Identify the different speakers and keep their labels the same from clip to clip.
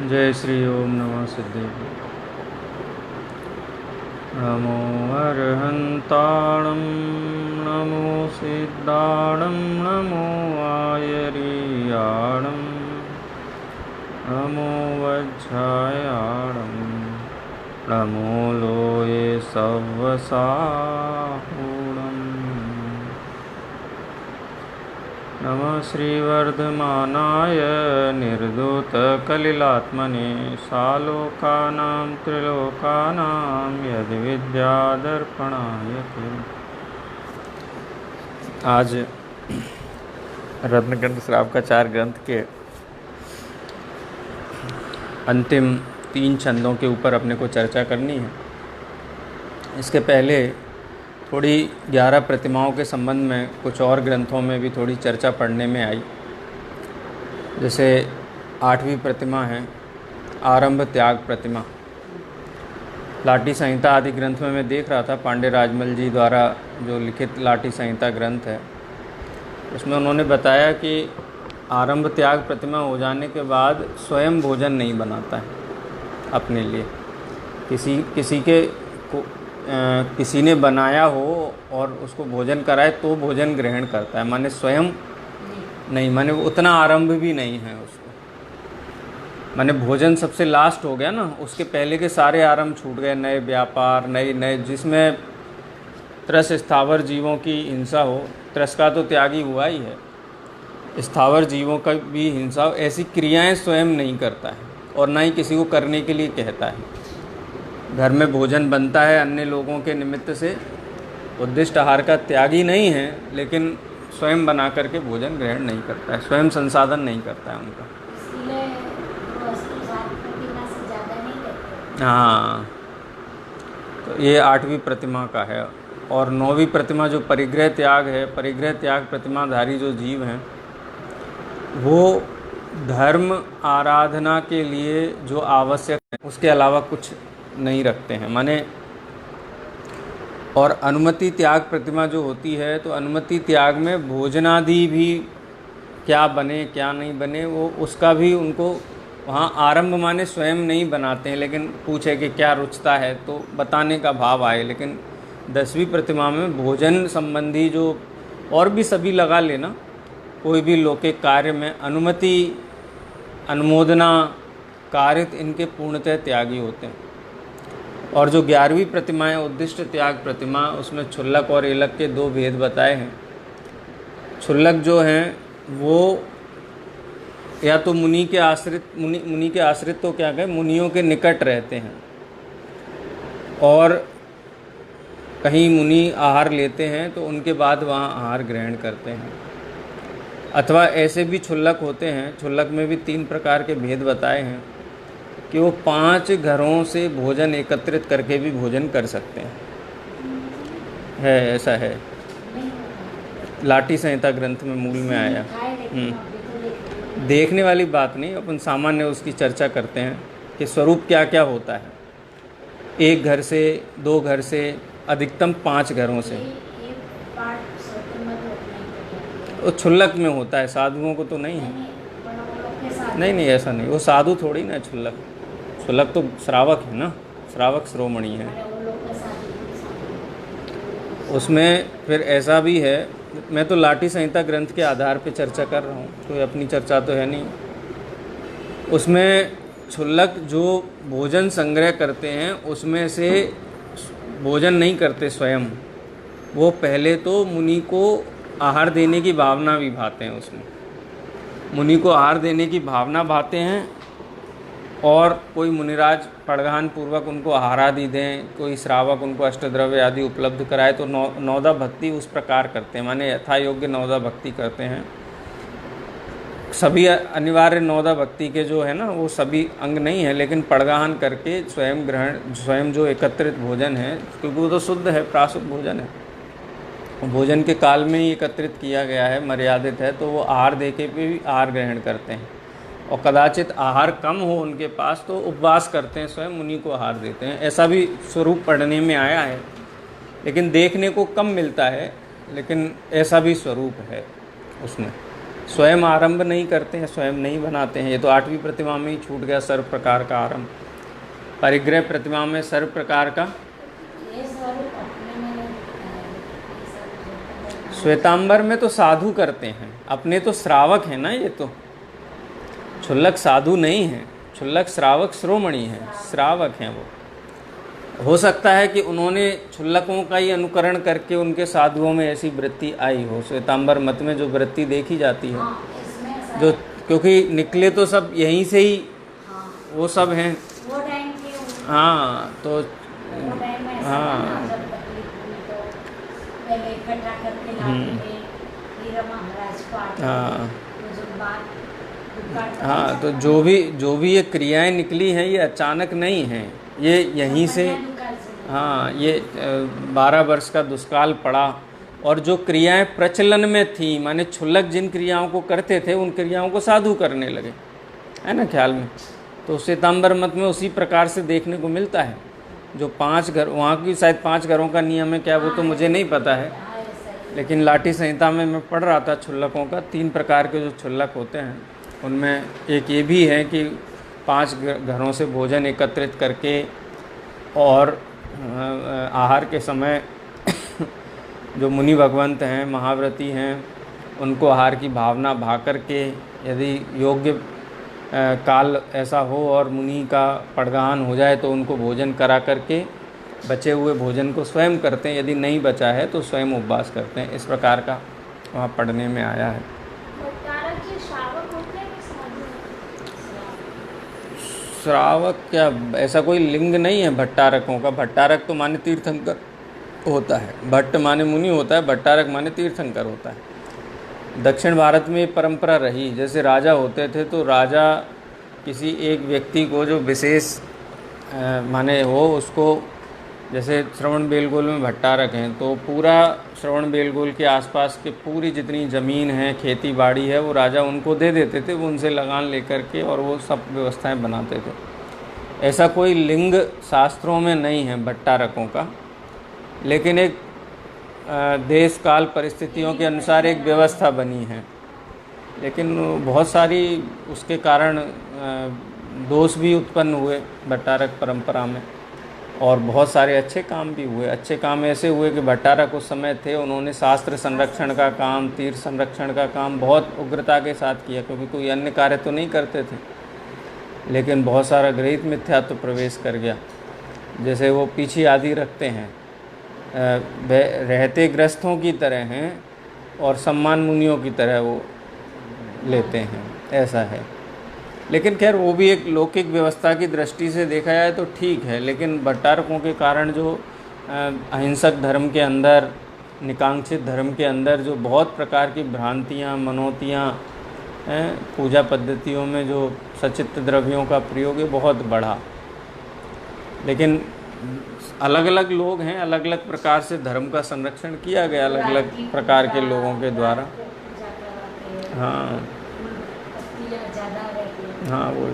Speaker 1: जय श्री ओम नमः सिद्धि। नमो अर्हन्ताणं नमो सिद्धाणं नमो आयर्याणं नमो वज्रायाणं नमो लोये सव्वसाहूणम् नमः श्रीवर्धमानाय निर्धूतकलिलात्मने सालोकानां त्रिलोकानां यद्विद्यादर्पणाय ते। आज रत्नग्रंथ श्रावकाचार्य ग्रंथ के अंतिम 3 छंदों के ऊपर अपने को चर्चा करनी है। इसके पहले थोड़ी 11 प्रतिमाओं के संबंध में कुछ और ग्रंथों में भी थोड़ी चर्चा पढ़ने में आई। जैसे 8वीं प्रतिमा है आरंभ त्याग प्रतिमा। लाटी संहिता आदि ग्रंथ में मैं देख रहा था, पांडे राजमल जी द्वारा जो लिखित लाटी संहिता ग्रंथ है उसमें उन्होंने बताया कि आरंभ त्याग प्रतिमा हो जाने के बाद स्वयं भोजन नहीं बनाता है अपने लिए। किसी ने बनाया हो और उसको भोजन कराए तो भोजन ग्रहण करता है, माने स्वयं नहीं, माने उतना आरंभ भी नहीं है उसको। माने भोजन सबसे लास्ट हो गया ना, उसके पहले के सारे आरंभ छूट गए, नए व्यापार नए जिसमें त्रस स्थावर जीवों की हिंसा हो। त्रस का तो त्यागी हुआ ही है, स्थावर जीवों का भी हिंसा हो, ऐसी क्रियाएं स्वयं नहीं करता है और ना ही किसी को करने के लिए कहता है। घर में भोजन बनता है अन्य लोगों के निमित्त से, उद्दिष्ट आहार का त्यागी नहीं है, लेकिन स्वयं बना करके भोजन ग्रहण नहीं करता है, स्वयं संसाधन नहीं करता है उनका। हाँ, तो ये 8वीं प्रतिमा का है। और 9वीं प्रतिमा जो परिग्रह त्याग है, परिग्रह त्याग प्रतिमाधारी जो जीव हैं वो धर्म आराधना के लिए जो आवश्यक है उसके अलावा कुछ नहीं रखते हैं, माने। और अनुमति त्याग प्रतिमा जो होती है, तो अनुमति त्याग में भोजनादि भी क्या बने क्या नहीं बने वो उसका भी उनको वहाँ आरंभ माने स्वयं नहीं बनाते हैं, लेकिन पूछे कि क्या रुचता है तो बताने का भाव आए। लेकिन 10वीं प्रतिमा में भोजन संबंधी जो और भी सभी लगा लेना, कोई भी लौकिक कार्य में अनुमति अनुमोदना कारित इनके पूर्णतः त्यागी होते हैं। और जो 11वीं प्रतिमा है उद्दिष्ट त्याग प्रतिमा, उसमें क्षुल्लक और एलक के 2 भेद बताए हैं। क्षुल्लक जो हैं वो या तो मुनि के आश्रित तो क्या कहें, मुनियों के निकट रहते हैं और कहीं मुनि आहार लेते हैं तो उनके बाद वहाँ आहार ग्रहण करते हैं। अथवा ऐसे भी क्षुल्लक होते हैं, क्षुल्लक में भी 3 प्रकार के भेद बताए हैं कि वो 5 घरों से भोजन एकत्रित करके भी भोजन कर सकते हैं। ऐसा है, लाटी संहिता ग्रंथ में मूल में आया। देखने वाली बात नहीं, अपन सामान्य उसकी चर्चा करते हैं कि स्वरूप क्या क्या होता है। 1 घर से, 2 घर से, अधिकतम 5 घरों से। वो क्षुल्लक में होता है, साधुओं को तो नहीं है। नहीं ऐसा नहीं, वो साधु थोड़ी ना क्षुल्लक तो श्रावक है ना, श्रावक श्रोमणी है। उसमें फिर ऐसा भी है, मैं तो लाटी संहिता ग्रंथ के आधार पे चर्चा कर रहा हूँ, कोई अपनी चर्चा तो है नहीं। उसमें क्षुल्लक जो भोजन संग्रह करते हैं उसमें से भोजन नहीं करते स्वयं, वो पहले तो मुनि को आहार देने की भावना भी भाते हैं। उसमें मुनि को आहार देने की भावना भाते हैं और कोई मुनिराज पड़गान पूर्वक उनको आहार आदि दें, कोई श्रावक उनको अष्टद्रव्य आदि उपलब्ध कराए, तो नौदा भक्ति उस प्रकार करते हैं, माने यथा योग्य नौदा भक्ति करते हैं। सभी अनिवार्य नौदा भक्ति के जो है ना वो सभी अंग नहीं है, लेकिन पड़गान करके स्वयं जो एकत्रित भोजन है, क्योंकि वो तो शुद्ध है, प्राशुद्ध भोजन है, भोजन के काल में ही एकत्रित किया गया है, मर्यादित है, तो वो आहार दे के भी आहार ग्रहण करते हैं। और कदाचित आहार कम हो उनके पास तो उपवास करते हैं, स्वयं मुनि को आहार देते हैं। ऐसा भी स्वरूप पढ़ने में आया है, लेकिन देखने को कम मिलता है, लेकिन ऐसा भी स्वरूप है उसमें। स्वयं आरंभ नहीं करते हैं, स्वयं नहीं बनाते हैं। ये तो 8वीं प्रतिमा में ही छूट गया, सर्व प्रकार का आरंभ। परिग्रह प्रतिमा में सर्व प्रकार का। श्वेतांबर में तो साधु करते हैं, अपने तो श्रावक हैं ना। ये तो क्षुल्लक साधु नहीं है, क्षुल्लक श्रावक श्रोमणी है, श्रावक हैं वो। हो सकता है कि उन्होंने क्षुल्लकों का ही अनुकरण करके उनके साधुओं में ऐसी वृत्ति आई हो। श्वेतांबर मत में जो वृत्ति देखी जाती है, जो क्योंकि निकले तो सब यहीं से ही, वो सब हैं। हाँ तो हाँ हाँ तो जो भी ये क्रियाएं निकली हैं ये अचानक नहीं हैं, ये यहीं से। हाँ ये 12 वर्ष का दुष्काल पड़ा, और जो क्रियाएं प्रचलन में थी, माने क्षुल्लक जिन क्रियाओं को करते थे उन क्रियाओं को साधु करने लगे, है ना ख्याल में। तो श्वेतांबर मत में उसी प्रकार से देखने को मिलता है। जो 5 घर, वहाँ की शायद 5 घरों का नियम है क्या, वो तो मुझे नहीं पता है, लेकिन लाठी संहिता में मैं पढ़ रहा था क्षुल्लकों का। 3 प्रकार के जो क्षुल्लक होते हैं उनमें एक ये भी है कि 5 घरों से भोजन एकत्रित करके, और आहार के समय जो मुनि भगवंत हैं, महाव्रती हैं, उनको आहार की भावना भा करके, यदि योग्य काल ऐसा हो और मुनि का पड़गान हो जाए तो उनको भोजन करा करके बचे हुए भोजन को स्वयं करते हैं, यदि नहीं बचा है तो स्वयं उपवास करते हैं। इस प्रकार का वहाँ पढ़ने में आया है। श्रावक क्या ऐसा कोई लिंग नहीं है भट्टारकों का। भट्टारक तो माने तीर्थंकर होता है, भट्ट माने मुनि होता है, भट्टारक माने तीर्थंकर होता है। दक्षिण भारत में ये परंपरा रही, जैसे राजा होते थे तो राजा किसी एक व्यक्ति को जो विशेष माने हो, उसको, जैसे श्रवण बेलगोल में भट्टारक हैं तो पूरा श्रवण बेलगोल के आसपास के पूरी जितनी ज़मीन है, खेती बाड़ी है, वो राजा उनको दे देते थे, वो उनसे लगान लेकर के, और वो सब व्यवस्थाएं बनाते थे। ऐसा कोई लिंग शास्त्रों में नहीं है भट्टारकों का, लेकिन एक देश काल परिस्थितियों के अनुसार एक व्यवस्था बनी है। लेकिन बहुत सारी उसके कारण दोष भी उत्पन्न हुए भट्टारक परंपरा में, और बहुत सारे अच्छे काम भी हुए। अच्छे काम ऐसे हुए कि भट्टारक उस समय थे, उन्होंने शास्त्र संरक्षण का काम, तीर्थ संरक्षण का काम बहुत उग्रता के साथ किया, क्योंकि कोई अन्य कार्य तो नहीं करते थे। लेकिन बहुत सारा गृहीत मिथ्यात्व प्रवेश कर गया। जैसे वो पीछे आदि रखते हैं, रहते ग्रस्तों की तरह हैं और सम्मान मुनियों की तरह वो लेते हैं, ऐसा है। लेकिन खैर वो भी एक लौकिक व्यवस्था की दृष्टि से देखा जाए तो ठीक है। लेकिन भट्टारकों के कारण जो अहिंसक धर्म के अंदर, निकांक्षित धर्म के अंदर जो बहुत प्रकार की भ्रांतियाँ, मनोतियाँ हैं, पूजा पद्धतियों में जो सचित्र द्रव्यों का प्रयोग है बहुत बढ़ा। लेकिन अलग अलग लोग हैं, अलग अलग प्रकार से धर्म का संरक्षण किया गया अलग अलग प्रकार के लोगों के द्वारा। हाँ हाँ वो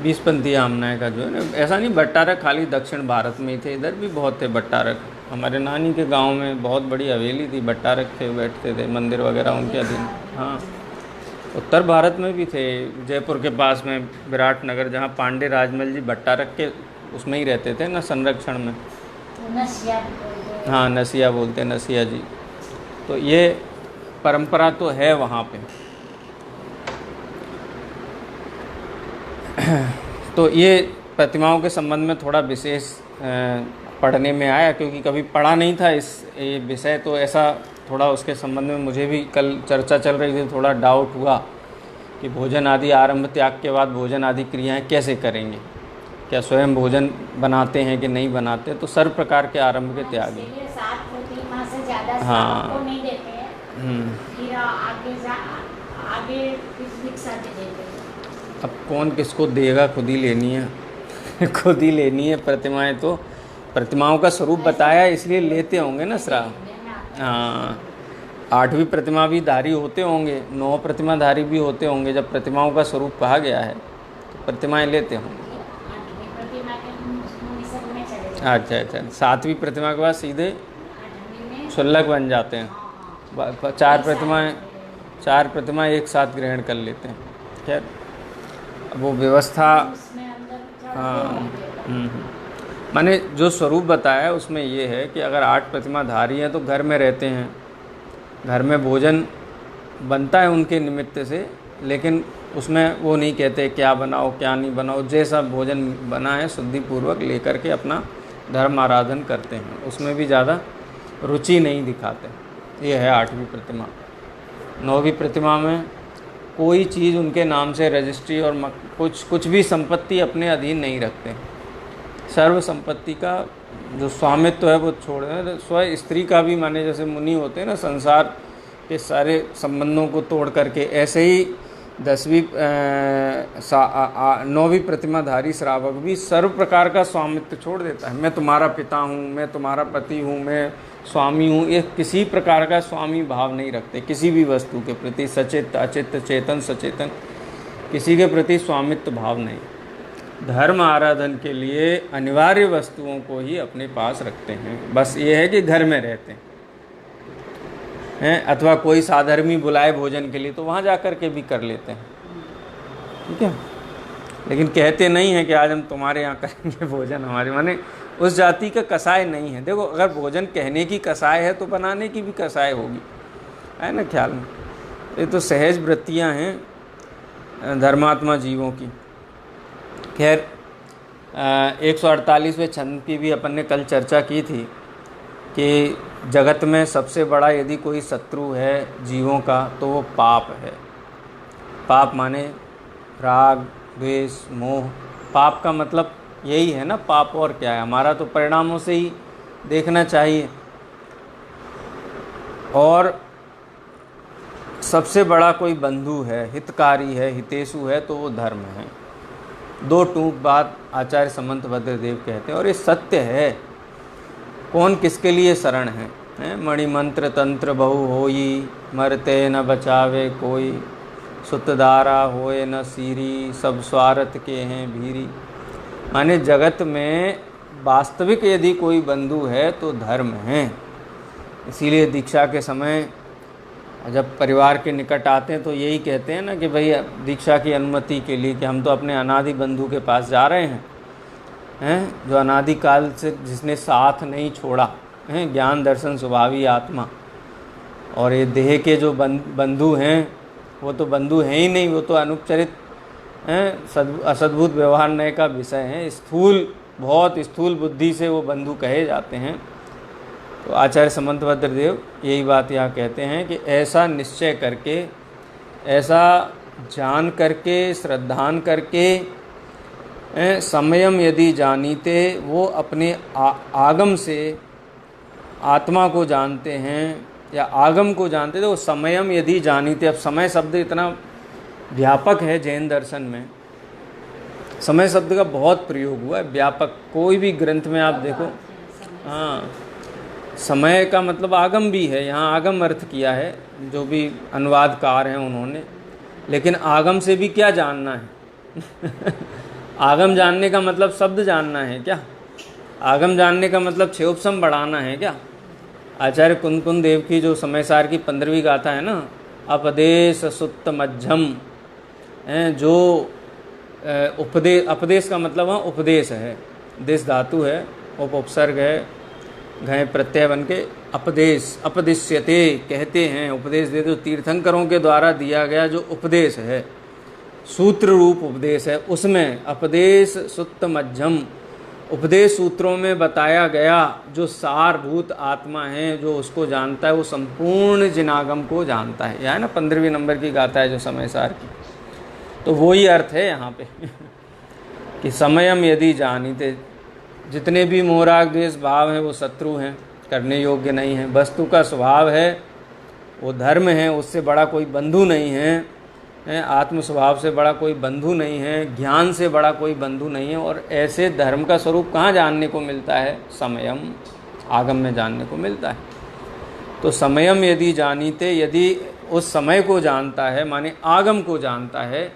Speaker 1: 20पंथी आमनाय का जो है ना, ऐसा नहीं भट्टारक खाली दक्षिण भारत में ही थे, इधर भी बहुत थे भट्टारक। हमारे नानी के गांव में बहुत बड़ी हवेली थी, भट्टारक थे, बैठते थे, मंदिर वगैरह उनके अधीन। हाँ उत्तर भारत में भी थे, जयपुर के पास में विराटनगर, जहाँ पांडे राजमल जी भट्टारक के उसमें ही रहते थे ना, संरक्षण में। हाँ नसिया बोलते हैं, नसिया जी। तो ये परंपरा तो है वहाँ पे। तो ये प्रतिमाओं के संबंध में थोड़ा विशेष पढ़ने में आया, क्योंकि कभी पढ़ा नहीं था इस विषय, तो ऐसा थोड़ा उसके संबंध में मुझे भी कल चर्चा चल रही थी, थोड़ा डाउट हुआ कि भोजन आदि आरंभ त्याग के बाद भोजन आदि क्रियाएं कैसे करेंगे, क्या स्वयं भोजन बनाते हैं कि नहीं बनाते। तो सर्व प्रकार के आरंभ के त्याग हैं। हाँ अब कौन किसको देगा, खुद ही लेनी है खुद ही लेनी है प्रतिमाएं। तो प्रतिमाओं का स्वरूप बताया इसलिए लेते होंगे ना श्राव। हाँ 8वीं प्रतिमा भी धारी होते होंगे, 9 प्रतिमाधारी भी होते होंगे। जब प्रतिमाओं का स्वरूप कहा गया है तो प्रतिमाएं लेते होंगे। अच्छा अच्छा, 7वीं प्रतिमा के बाद सीधे क्षुल्लक बन जाते हैं। चार प्रतिमाएं एक साथ ग्रहण कर लेते हैं। खैर अब वो व्यवस्था, हाँ, माने जो स्वरूप बताया है उसमें ये है कि अगर 8 प्रतिमाधारी हैं तो घर में रहते हैं, घर में भोजन बनता है उनके निमित्त से, लेकिन उसमें वो नहीं कहते क्या बनाओ क्या नहीं बनाओ, जैसा भोजन बना है शुद्धि पूर्वक लेकर के अपना धर्म आराधन करते हैं, उसमें भी ज़्यादा रुचि नहीं दिखाते। ये है 8वीं प्रतिमा। 9वीं प्रतिमा में कोई चीज़ उनके नाम से रजिस्ट्री और कुछ भी संपत्ति अपने अधीन नहीं रखते। सर्व संपत्ति का जो स्वामित्व है वो छोड़ दें। स्व स्त्री का भी, माने जैसे मुनि होते हैं ना, संसार के सारे संबंधों को तोड़ करके, ऐसे ही 9वीं प्रतिमाधारी श्रावक भी सर्व प्रकार का स्वामित्व छोड़ देता है। मैं तुम्हारा पिता हूँ, मैं तुम्हारा पति हूँ, मैं स्वामी हूँ, ये किसी प्रकार का स्वामी भाव नहीं रखते किसी भी वस्तु के प्रति, सचेत अचेत चेतन सचेतन, किसी के प्रति स्वामित्व भाव नहीं। धर्म आराधन के लिए अनिवार्य वस्तुओं को ही अपने पास रखते हैं। बस ये है कि घर में रहते हैं, अथवा कोई साधर्मी बुलाए भोजन के लिए तो वहाँ जा कर के भी कर लेते हैं, ठीक है, लेकिन कहते नहीं हैं कि आज हम तुम्हारे यहाँ करेंगे भोजन, हमारे माने उस जाति का कसाय नहीं है। देखो अगर भोजन कहने की कसाय है तो बनाने की भी कसाय होगी, है ना ख्याल में। ये तो सहज वृत्तियाँ हैं धर्मात्मा जीवों की। खैर 148वें छंद की भी अपन ने कल चर्चा की थी कि जगत में सबसे बड़ा यदि कोई शत्रु है जीवों का तो वो पाप है। पाप माने राग द्वेष मोह। पाप का मतलब यही है ना, पाप और क्या है, हमारा तो परिणामों से ही देखना चाहिए। और सबसे बड़ा कोई बंधु है, हितकारी है, हितेशु है तो वो धर्म है। दो टूक बात आचार्य समंत भद्रदेव कहते हैं और ये सत्य है। कौन किसके लिए शरण है, मणिमंत्र तंत्र बहु होई, मरते न बचावे कोई, सुतदारा होए न सीरी, सब स्वार्थ के हैं भीरी। माने जगत में वास्तविक यदि कोई बंधु है तो धर्म है। इसीलिए दीक्षा के समय जब परिवार के निकट आते हैं तो यही कहते हैं ना कि भाई दीक्षा की अनुमति के लिए, कि हम तो अपने अनादि बंधु के पास जा रहे हैं, जो अनादि काल से जिसने साथ नहीं छोड़ा है, ज्ञान दर्शन स्वभावी आत्मा। और ये देह के जो बंधु हैं वो तो बंधु हैं ही नहीं, वो तो अनुपचरित हैं, असद्भुत व्यवहार नय का विषय हैं, स्थूल, बहुत स्थूल बुद्धि से वो बंधु कहे जाते हैं। तो आचार्य समंत भद्रदेव यही बात यहाँ कहते हैं कि ऐसा निश्चय करके, ऐसा जान करके, श्रद्धान करके, समयम यदि जानीते, वो अपने आगम से आत्मा को जानते हैं या आगम को जानते थे। वो समयम यदि जानीते, अब समय शब्द इतना व्यापक है जैन दर्शन में, समय शब्द का बहुत प्रयोग हुआ है, व्यापक। कोई भी ग्रंथ में आप देखो, हाँ, समय का मतलब आगम भी है, यहाँ आगम अर्थ किया है जो भी अनुवादकार हैं उन्होंने। लेकिन आगम से भी क्या जानना है आगम जानने का मतलब शब्द जानना है क्या? आगम जानने का मतलब क्षयोपसम बढ़ाना है क्या? आचार्य कुंद देव की जो समयसार की 15वीं गाथा है ना, अपदेश सुत्त मध्यम, जो अपदेश का मतलब वहाँ उपदेश है, देश धातु है, उपसर्ग है, घय प्रत्यय बन के अपदेश, अपदिश्यते कहते हैं, उपदेश देते। तो तीर्थंकरों के द्वारा दिया गया जो उपदेश है, सूत्र रूप उपदेश है, उसमें अपदेश सुत्त मध्यम, उपदेश सूत्रों में बताया गया जो सारभूत आत्मा है, जो उसको जानता है, वो संपूर्ण जिनागम को जानता है। यह है ना 15वीं नंबर की गाथा है जो समयसार की। तो वही अर्थ है यहाँ पे कि समयम यदि जानीते, जितने भी मोहराग द्वेष भाव हैं वो शत्रु हैं, करने योग्य नहीं हैं। वस्तु का स्वभाव है वो धर्म है, उससे बड़ा कोई बंधु नहीं है, आत्म स्वभाव से बड़ा कोई बंधु नहीं है, ज्ञान से बड़ा कोई बंधु नहीं है। और ऐसे धर्म का स्वरूप कहाँ जानने को मिलता है? समयम, आगम में जानने को मिलता है। तो समयम यदि जानीते, यदि उस समय को जानता है, माने आगम को जानता है।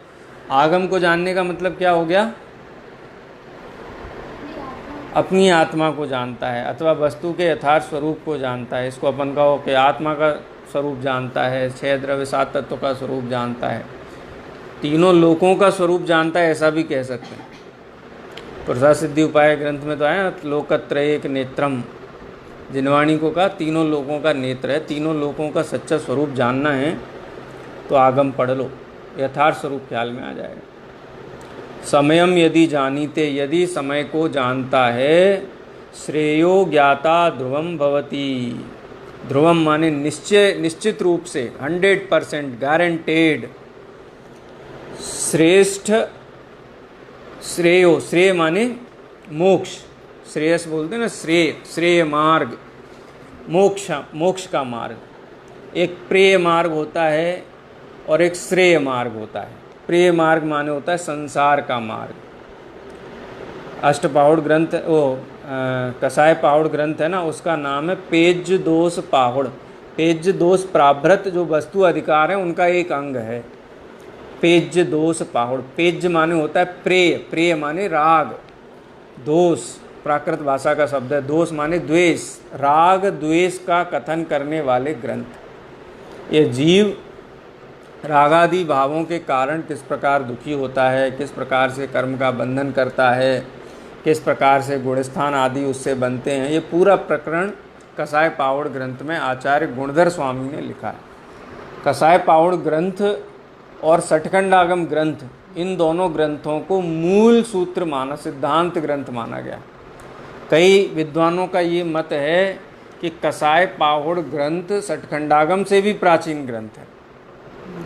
Speaker 1: आगम को जानने का मतलब क्या हो गया? अपनी आत्मा को जानता है, अथवा वस्तु के यथार्थ स्वरूप को जानता है। इसको अपन कहो कि आत्मा का स्वरूप जानता है, 6 द्रव्य 7 तत्वों का स्वरूप जानता है, तीनों लोकों का स्वरूप जानता है, ऐसा भी कह सकते हैं। प्रसाद सिद्धि उपाय ग्रंथ में तो आया लोकत्रयेक नेत्रम, जिनवाणी को कहा तीनों लोकों का नेत्र है, तीनों लोकों का सच्चा स्वरूप जानना है तो आगम पढ़ लो, यथार्थ स्वरूप ख्याल में आ जाएगा। समयम यदि जानीते, यदि समय को जानता है, श्रेयो ज्ञाता ध्रुवम भवति, ध्रुवम माने निश्चय, निश्चित रूप से 100% गारंटेड, श्रेष्ठ, श्रेयो, श्रेय माने मोक्ष, श्रेयस बोलते हैं ना, श्रेय, श्रेय मार्ग, मोक्ष, मोक्ष का मार्ग। एक प्रेय मार्ग होता है और एक श्रेय मार्ग होता है। प्रेय मार्ग माने होता है संसार का मार्ग। अष्टपाहुड़ ग्रंथ, कसाय पाहुड़ ग्रंथ है ना, उसका नाम है पेज दोष पाहुड़। पेज दोष प्राभृत जो वस्तु अधिकार है उनका एक अंग है पेज दोष पाहुड़। पेज माने होता है प्रेय, प्रेय माने राग, दोष प्राकृत भाषा का शब्द है, दोष माने द्वेष, राग द्वेष का कथन करने वाले ग्रंथ। ये जीव रागादि भावों के कारण किस प्रकार दुखी होता है, किस प्रकार से कर्म का बंधन करता है, किस प्रकार से गुणस्थान आदि उससे बनते हैं, ये पूरा प्रकरण कसाय पाहुड़ ग्रंथ में आचार्य गुणधर स्वामी ने लिखा है। कसाय पाहुड़ ग्रंथ और सठखंडागम ग्रंथ, इन दोनों ग्रंथों को मूल सूत्र माना, सिद्धांत ग्रंथ माना गया। कई विद्वानों का ये मत है कि कसाय पाहुड़ ग्रंथ सठखंडागम से भी प्राचीन ग्रंथ है।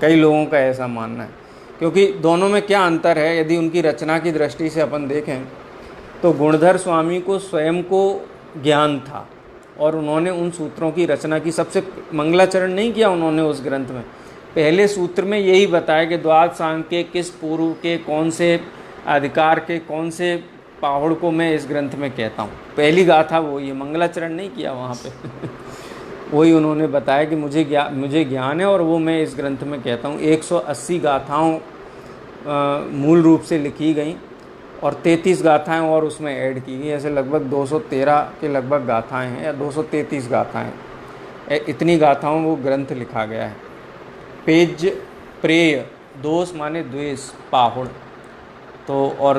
Speaker 1: कई लोगों का ऐसा मानना है, क्योंकि दोनों में क्या अंतर है यदि उनकी रचना की दृष्टि से अपन देखें तो गुणधर स्वामी को स्वयं को ज्ञान था और उन्होंने उन सूत्रों की रचना की। सबसे मंगलाचरण नहीं किया उन्होंने उस ग्रंथ में, पहले सूत्र में यही बताया कि द्वादश सांग के किस पूर्व के कौन से अधिकार के कौन से पाहुड़ को मैं इस ग्रंथ में कहता हूँ। पहली गाथा वो ये, मंगलाचरण नहीं किया वहाँ पे वही उन्होंने बताया कि मुझे ज्ञान है और वो मैं इस ग्रंथ में कहता हूँ। 180 गाथाओं मूल रूप से लिखी गई और 33 गाथाएं और उसमें ऐड की गई, ऐसे लगभग 213 के लगभग गाथाएं हैं या 233 गाथाएं, इतनी गाथाओं वो ग्रंथ लिखा गया है। पेज प्रेय, दोष माने द्वेष, पाहुड़। तो और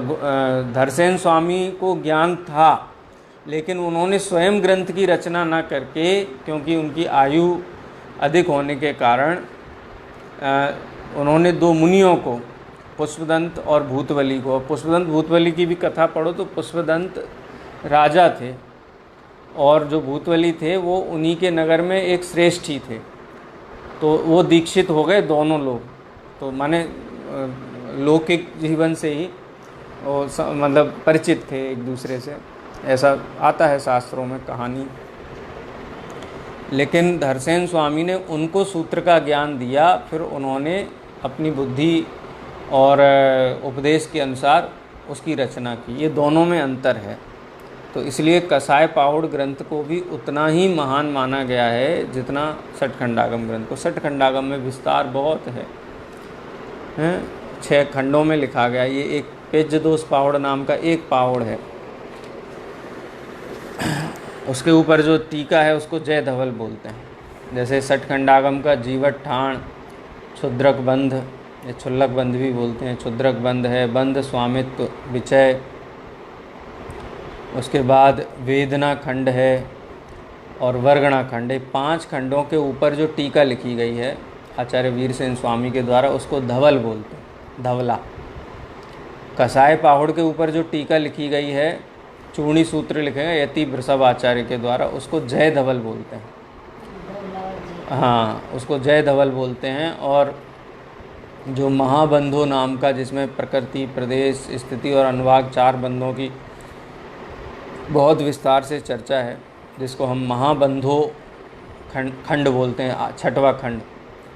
Speaker 1: धरसेन स्वामी को ज्ञान था, लेकिन उन्होंने स्वयं ग्रंथ की रचना न करके, क्योंकि उनकी आयु अधिक होने के कारण उन्होंने 2 मुनियों को, पुष्पदंत और भूतवली को, पुष्पदंत भूतवली की भी कथा पढ़ो तो पुष्पदंत राजा थे और जो भूतवली थे वो उन्हीं के नगर में एक श्रेष्ठी थे, तो वो दीक्षित हो गए दोनों लोग। तो माने लौकिक जीवन से ही वो मतलब परिचित थे एक दूसरे से, ऐसा आता है शास्त्रों में कहानी। लेकिन धरसेन स्वामी ने उनको सूत्र का ज्ञान दिया, फिर उन्होंने अपनी बुद्धि और उपदेश के अनुसार उसकी रचना की। ये दोनों में अंतर है। तो इसलिए कसाय पाहुड़ ग्रंथ को भी उतना ही महान माना गया है जितना सठखंडागम ग्रंथ को। सठखंडागम में विस्तार बहुत है, 6 खंडों में लिखा गया। ये एक पेजदोष पाहुड़ नाम का एक पाहुड़ है, उसके ऊपर जो टीका है उसको जय धवल बोलते हैं। जैसे सठखंडागम का जीवट ठाण, क्षुद्रक बंध, या क्षुल्लक बंध भी बोलते हैं, क्षुद्रक बंध है, बंध स्वामित्व विचय। उसके बाद वेदना खंड है और वर्गणा खंड है। 5 खंडों के ऊपर जो टीका लिखी गई है आचार्य वीरसेन स्वामी के द्वारा, उसको धवल बोलते हैं, धवला। कसाय पाहुड़ के ऊपर जो टीका लिखी गई है, चूर्णी सूत्र लिखे गए यति वृषभ आचार्य के द्वारा, उसको जय धवल बोलते हैं। हाँ, उसको जय धवल बोलते हैं। और जो महाबंधो नाम का, जिसमें प्रकृति, प्रदेश, स्थिति और अनुवाग 4 बंधों की बहुत विस्तार से चर्चा है, जिसको हम महाबंधो खंड बोलते हैं, 6वां खंड,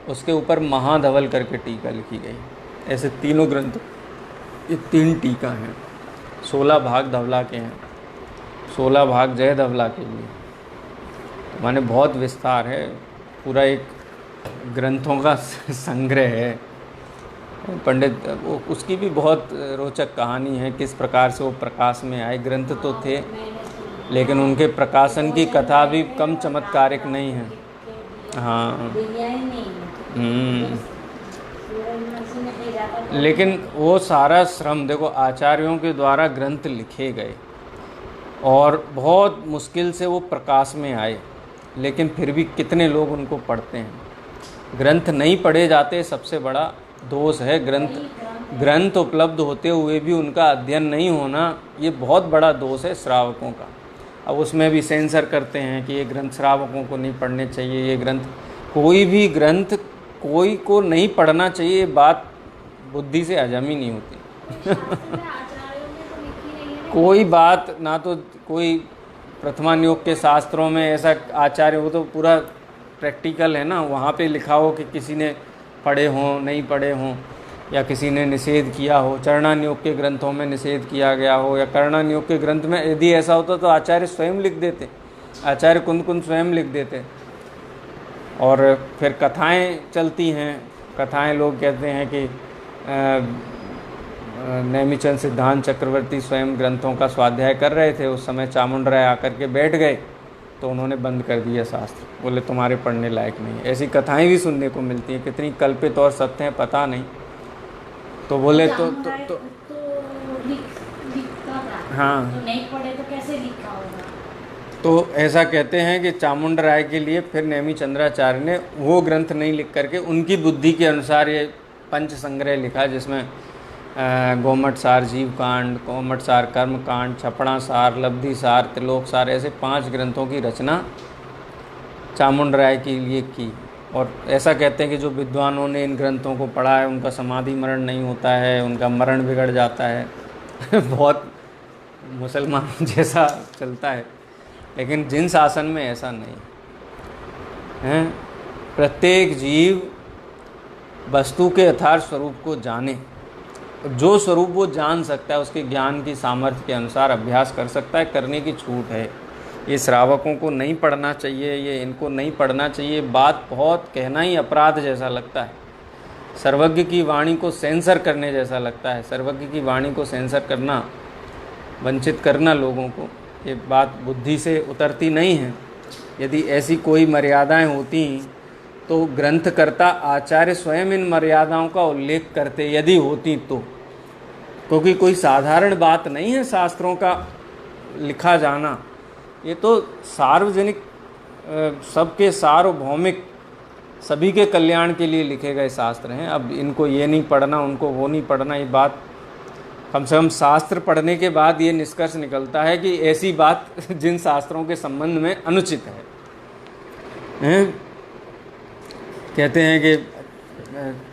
Speaker 1: उसके ऊपर महाधवल करके टीका लिखी गई। ऐसे तीनों ग्रंथ, ये 3 टीका हैं। 16 भाग धवला के हैं, 16 भाग जय धवला के लिए, माने बहुत विस्तार है, पूरा एक ग्रंथों का संग्रह है। पंडित, उसकी भी बहुत रोचक कहानी है, किस प्रकार से वो प्रकाश में आए। ग्रंथ तो थे, लेकिन उनके प्रकाशन की कथा भी कम चमत्कारिक नहीं है। हाँ।
Speaker 2: दिया ही नहीं है।
Speaker 1: हम्म।
Speaker 2: सूरजवंशी ने भेजा था तो
Speaker 1: लेकिन वो सारा श्रम देखो, आचार्यों के द्वारा ग्रंथ लिखे गए और बहुत मुश्किल से वो प्रकाश में आए, लेकिन फिर भी कितने लोग उनको पढ़ते हैं। ग्रंथ नहीं पढ़े जाते, सबसे बड़ा दोष है। ग्रंथ उपलब्ध होते हुए भी उनका अध्ययन नहीं होना, ये बहुत बड़ा दोष है श्रावकों का। अब उसमें भी सेंसर करते हैं कि ये ग्रंथ श्रावकों को नहीं पढ़ने चाहिए, ये ग्रंथ, कोई भी ग्रंथ कोई को नहीं पढ़ना चाहिए, ये बात बुद्धि से हजम ही नहीं होती।
Speaker 2: शास्त्र में आचार्यों ने तो लिखी नहीं है ना।
Speaker 1: कोई बात ना, तो कोई प्रथमान योग के शास्त्रों में ऐसा आचार्य, वो तो पूरा प्रैक्टिकल है ना, वहाँ पे लिखा हो कि किसी ने पढ़े हों नहीं पढ़े हों, या किसी ने निषेध किया हो, चरणान योग के ग्रंथों में निषेध किया गया हो, या करणान योग के ग्रंथ में यदि ऐसा होता तो आचार्य स्वयं लिख देते, आचार्य कुंद कुंद स्वयं लिख देते। और फिर कथाएं चलती हैं, कथाएं लोग कहते हैं कि नेमिचंद सिद्धांत चक्रवर्ती स्वयं ग्रंथों का स्वाध्याय कर रहे थे, उस समय चामुंड राय आकर के बैठ गए तो उन्होंने बंद कर दिया शास्त्र, बोले तुम्हारे पढ़ने लायक नहीं। ऐसी कथाएं भी सुनने को मिलती हैं, कितनी कल्पित और सत्य हैं पता नहीं। तो बोले तो
Speaker 2: लिखता था,
Speaker 1: हाँ,
Speaker 2: तो नहीं पढ़े तो कैसे लिखा होगा।
Speaker 1: तो ऐसा कहते हैं कि चामुंड राय के लिए फिर नेमी चंद्राचार्य ने वो ग्रंथ नहीं लिख करके उनकी बुद्धि के अनुसार ये पंच संग्रह लिखा, जिसमें गोमट सार जीव कांड, गोमट सार कर्म कांड, छपड़ा सार, लब्धि सार, त्रिलोक सार, ऐसे 5 ग्रंथों की रचना चामुंड राय के लिए की। और ऐसा कहते हैं कि जो विद्वानों ने इन ग्रंथों को पढ़ा है उनका समाधि मरण नहीं होता है, उनका मरण बिगड़ जाता है। बहुत मुसलमानों जैसा चलता है, लेकिन जिन शासन में ऐसा नहीं है। प्रत्येक जीव वस्तु के यथार्थ स्वरूप को जाने, जो स्वरूप वो जान सकता है उसके ज्ञान की सामर्थ्य के अनुसार अभ्यास कर सकता है, करने की छूट है। ये श्रावकों को नहीं पढ़ना चाहिए, ये इनको नहीं पढ़ना चाहिए, बात बहुत कहना ही अपराध जैसा लगता है। सर्वज्ञ की वाणी को सेंसर करने जैसा लगता है। सर्वज्ञ की वाणी को सेंसर करना, वंचित करना लोगों को, ये बात बुद्धि से उतरती नहीं है। यदि ऐसी कोई मर्यादाएं होती तो ग्रंथकर्ता आचार्य स्वयं इन मर्यादाओं का उल्लेख करते, यदि होती तो। क्योंकि कोई साधारण बात नहीं है शास्त्रों का लिखा जाना, ये तो सार्वजनिक, सबके सार्वभौमिक, सभी के कल्याण के लिए लिखे गए शास्त्र हैं। अब इनको ये नहीं पढ़ना, उनको वो नहीं पढ़ना, ये बात कम से कम शास्त्र पढ़ने के बाद ये निष्कर्ष निकलता है कि ऐसी बात जिन शास्त्रों के संबंध में अनुचित है। कहते हैं कि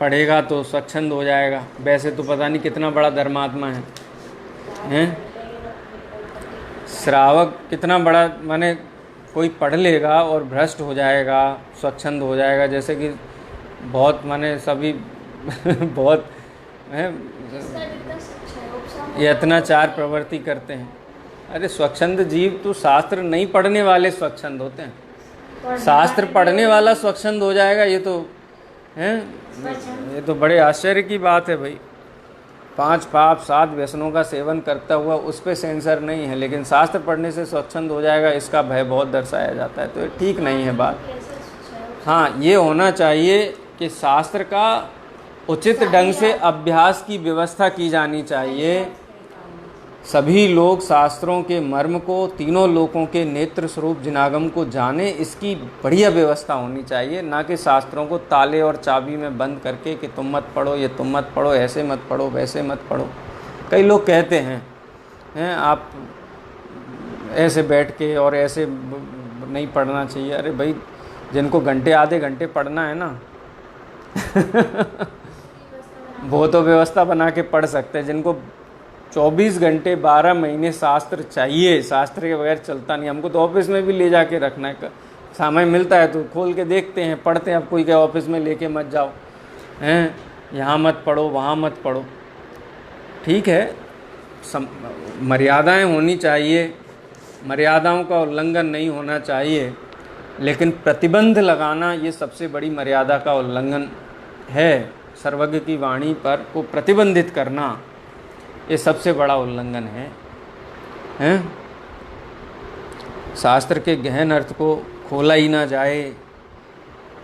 Speaker 1: पढ़ेगा तो स्वच्छंद हो जाएगा, वैसे तो पता नहीं कितना बड़ा धर्मात्मा है। श्रावक कितना बड़ा, माने कोई पढ़ लेगा और भ्रष्ट हो जाएगा, स्वच्छंद हो जाएगा, जैसे कि बहुत माने सभी बहुत यत्नाचार प्रवृत्ति करते हैं। अरे स्वच्छंद जीव तो शास्त्र नहीं पढ़ने वाले स्वच्छंद होते हैं, शास्त्र पढ़ने वाला स्वच्छंद हो जाएगा, ये तो है, ये तो बड़े आश्चर्य की बात है भाई। 5 पाप 7 व्यसनों का सेवन करता हुआ उस पर सेंसर नहीं है, लेकिन शास्त्र पढ़ने से स्वच्छंद हो जाएगा, इसका भय बहुत दर्शाया जाता है, तो ये ठीक नहीं है बात। हाँ, ये होना चाहिए कि शास्त्र का उचित ढंग से अभ्यास की व्यवस्था की जानी चाहिए। सभी लोग शास्त्रों के मर्म को, तीनों लोकों के नेत्र स्वरूप जिनागम को जाने, इसकी बढ़िया व्यवस्था होनी चाहिए, ना कि शास्त्रों को ताले और चाबी में बंद करके कि तुम मत पढ़ो, ये तुम मत पढ़ो, ऐसे मत पढ़ो, वैसे मत पढ़ो। कई लोग कहते हैं आप ऐसे बैठ के और ऐसे नहीं पढ़ना चाहिए। अरे भाई, जिनको घंटे आधे घंटे पढ़ना है ना वो तो व्यवस्था बना के पढ़ सकते हैं। जिनको 24 घंटे 12 महीने शास्त्र चाहिए, शास्त्र के बगैर चलता नहीं। हमको तो ऑफिस में भी ले जाके रखना है, समय मिलता है तो खोल के देखते हैं, पढ़ते हैं। अब कोई कहे ऑफिस में लेके मत जाओ, हैं यहाँ मत पढ़ो, वहाँ मत पढ़ो। ठीक है, मर्यादाएं होनी चाहिए, मर्यादाओं का उल्लंघन नहीं होना चाहिए, लेकिन प्रतिबंध लगाना ये सबसे बड़ी मर्यादा का उल्लंघन है। सर्वज्ञ की वाणी पर को प्रतिबंधित करना ये सबसे बड़ा उल्लंघन है। शास्त्र के गहन अर्थ को खोला ही ना जाए,